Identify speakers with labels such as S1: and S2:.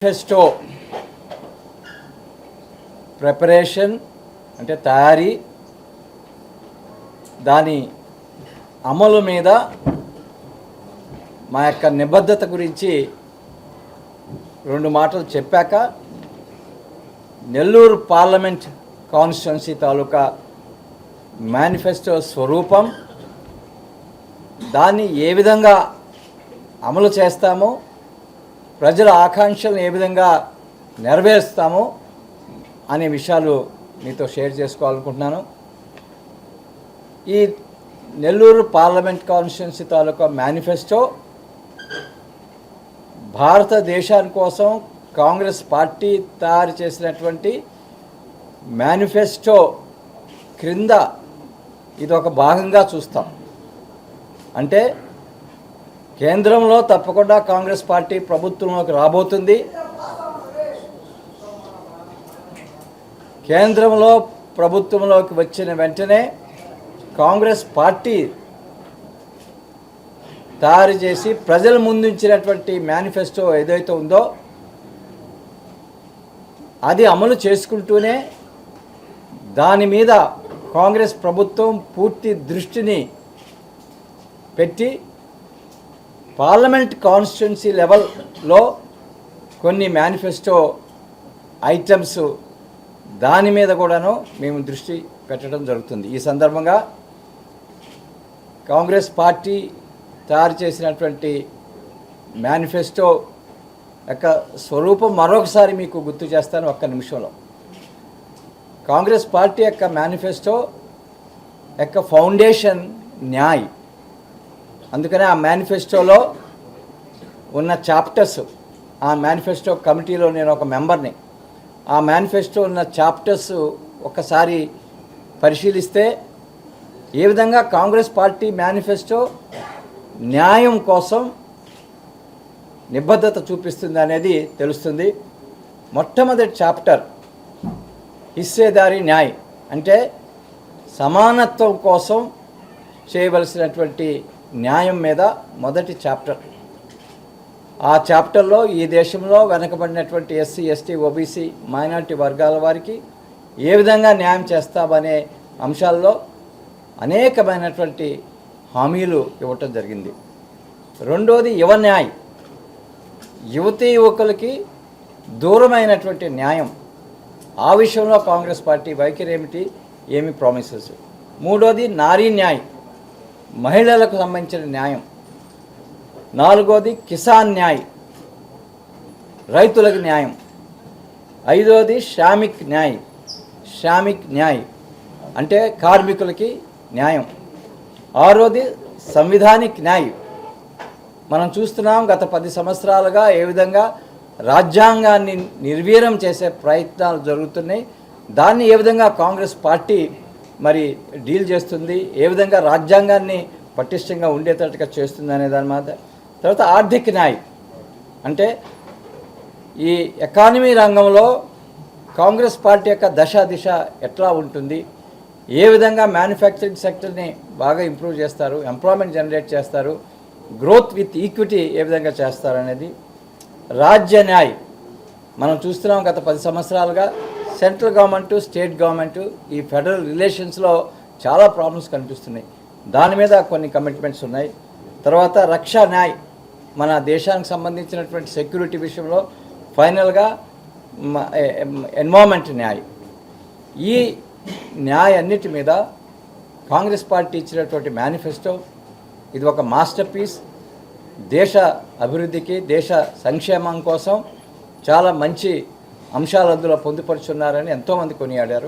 S1: Manifesto preparation అంటే తయారీ, దాని అమలు మీద మా యొక్క నిబద్ధత గురించి రెండు మాటలు చెప్పాక నెల్లూరు పార్లమెంట్ కాన్స్టిట్యున్సీ తాలూకా మేనిఫెస్టో స్వరూపం, దాన్ని ఏ విధంగా అమలు చేస్తామో, ప్రజల ఆకాంక్షలను ఏ విధంగా నెరవేరుస్తామో అనే విషయాలు మీతో షేర్ చేసుకోవాలనుకుంటున్నాను. ఈ నెల్లూరు పార్లమెంట్ కాన్స్టిట్యున్సీ తాలూకా మేనిఫెస్టో భారతదేశాని కోసం కాంగ్రెస్ పార్టీ తయారు చేసినటువంటి మేనిఫెస్టో క్రింద ఇది ఒక భాగంగా చూస్తాం. అంటే కేంద్రంలో తప్పకుండా కాంగ్రెస్ పార్టీ ప్రభుత్వంలోకి రాబోతుంది. కేంద్రంలో ప్రభుత్వంలోకి వచ్చిన వెంటనే కాంగ్రెస్ పార్టీ తయారు చేసి ప్రజల ముందుంచినటువంటి మేనిఫెస్టో ఏదైతే ఉందో అది అమలు చేసుకుంటూనే దాని మీద కాంగ్రెస్ ప్రభుత్వం పూర్తి దృష్టిని పెట్టి పార్లమెంట్ కాన్స్టిట్యున్సీ లెవెల్లో కొన్ని మేనిఫెస్టో ఐటమ్స్ దాని మీద కూడాను మేము దృష్టి పెట్టడం జరుగుతుంది. ఈ సందర్భంగా కాంగ్రెస్ పార్టీ తయారు చేసినటువంటి మేనిఫెస్టో యొక్క స్వరూపం మరొకసారి మీకు గుర్తు చేస్తాను ఒక్క నిమిషంలో. కాంగ్రెస్ పార్టీ యొక్క మేనిఫెస్టో యొక్క ఫౌండేషన్ న్యాయ్. అందుకనే ఆ మేనిఫెస్టోలో ఉన్న చాప్టర్స్, ఆ మేనిఫెస్టో కమిటీలో నేను ఒక మెంబర్ని, ఆ మేనిఫెస్టో ఉన్న చాప్టర్స్ ఒకసారి పరిశీలిస్తే ఏ విధంగా కాంగ్రెస్ పార్టీ మేనిఫెస్టో న్యాయం కోసం నిబద్ధత చూపిస్తుంది అనేది తెలుస్తుంది. మొట్టమొదటి చాప్టర్ హిస్సేదారీ న్యాయ్, అంటే సమానత్వం కోసం చేయవలసినటువంటి న్యాయం మీద మొదటి చాప్టర్. ఆ చాప్టర్లో ఈ దేశంలో వెనకబడినటువంటి ఎస్సీ, ఎస్టీ, ఓబీసీ, మైనారిటీ వర్గాల వారికి ఏ విధంగా న్యాయం చేస్తామనే అంశాల్లో అనేకమైనటువంటి హామీలు ఇవ్వటం జరిగింది. రెండోది యువ న్యాయ్, యువతీ యువకులకి దూరమైనటువంటి న్యాయం. ఆ విషయంలో కాంగ్రెస్ పార్టీ వైఖరి ఏమిటి, ఏమి ప్రామిసెస్. మూడోది నారీ న్యాయ్, మహిళలకు సంబంధించిన న్యాయం. నాలుగోది కిసాన్ న్యాయ్, రైతులకు న్యాయం. ఐదోది శ్రామిక్ న్యాయ్, శ్రామిక్ న్యాయ్ అంటే కార్మికులకి న్యాయం. ఆరోది సంవిధానిక్ న్యాయ్. మనం చూస్తున్నాం గత 10 సంవత్సరాలుగా ఏ విధంగా రాజ్యాంగాన్ని నిర్వీర్యం చేసే ప్రయత్నాలు జరుగుతున్నాయి. దాన్ని ఏ విధంగా కాంగ్రెస్ పార్టీ మరి డీల్ చేస్తుంది, ఏ విధంగా రాజ్యాంగాన్ని పటిష్టంగా ఉండేటట్టుగా చేస్తుంది అనే దాని మీద. తర్వాత ఆర్థిక న్యాయ్, అంటే ఈ ఎకానమీ రంగంలో కాంగ్రెస్ పార్టీ యొక్క దిశ ఎట్లా ఉంటుంది, ఏ విధంగా మ్యానుఫ్యాక్చరింగ్ సెక్టర్ని బాగా ఇంప్రూవ్ చేస్తారు, ఎంప్లాయ్మెంట్ జనరేట్ చేస్తారు, గ్రోత్ విత్ ఈక్విటీ ఏ విధంగా చేస్తారు అనేది. రాజ్య న్యాయ్, మనం చూస్తున్నాం గత 10 సంవత్సరాలుగా సెంట్రల్ గవర్నమెంటు, స్టేట్ గవర్నమెంటు, ఈ ఫెడరల్ రిలేషన్స్లో చాలా ప్రాబ్లమ్స్ కనిపిస్తున్నాయి. దాని మీద కొన్ని కమిట్మెంట్స్ ఉన్నాయి. తర్వాత రక్షా న్యాయ్, మన దేశానికి సంబంధించినటువంటి సెక్యూరిటీ విషయంలో. ఫైనల్గా ఎన్వైరన్మెంట్ న్యాయ్. ఈ న్యాయ్ అన్నిటి మీద కాంగ్రెస్ పార్టీ ఇచ్చినటువంటి మేనిఫెస్టో ఇది ఒక మాస్టర్ పీస్. దేశ అభివృద్ధికి, దేశ సంక్షేమం కోసం చాలా మంచి అంశాలు అందులో పొందుపరుచున్నారని ఎంతోమంది కొనియాడారు.